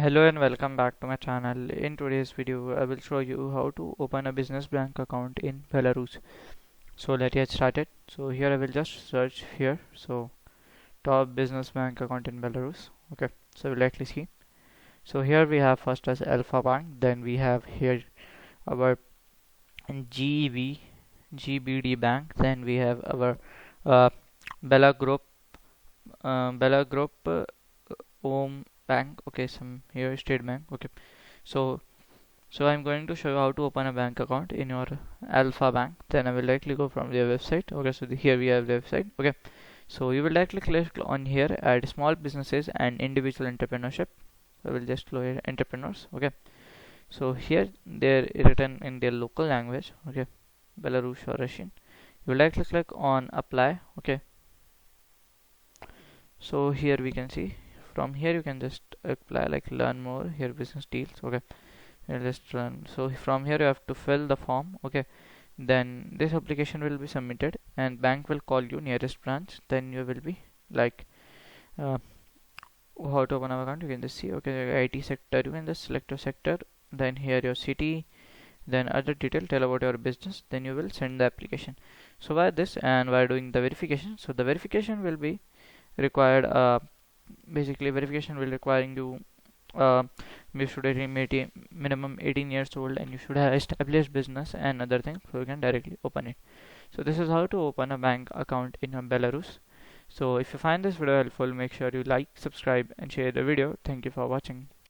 Hello and welcome back to my channel. In today's video, I will show you how to open a business bank account in Belarus. So let's get started. So here I will just search here. So top business bank account in Belarus. Okay. So we'll likely see. So here we have first as Alpha Bank. Then we have here our GV GBD Bank. Then we have our uh, Bela Group Bela Group Home Bank. Okay. Some here State Bank. Okay. So I'm going to show you how to open a bank account in your Alpha Bank. Then I will directly go from their website. Okay, so here we have the website. Okay, so you will directly click on here at small businesses and individual entrepreneurship. I will just go here entrepreneurs. Okay, so here they're written in their local language. Okay, Belarus or Russian. You will directly click on apply. Okay, so here we can see from here you can just apply like learn more here business deals. Okay, just run. So from here you have to fill the form. Okay, then this application will be submitted and bank will call you nearest branch. Then you will be like uh, how to open an account. You can just see. Okay, IT sector, you can just select your sector, then here your city, then other detail, tell about your business, then you will send the application. So by this and by doing the verification, so the verification will be required. Basically verification will requiring you uh, you should be minimum 18 years old and you should have established business and other things, so you can directly open it. So this is how to open a bank account in Belarus. So if you find this video helpful, make sure you like, subscribe and share the video. Thank you for watching.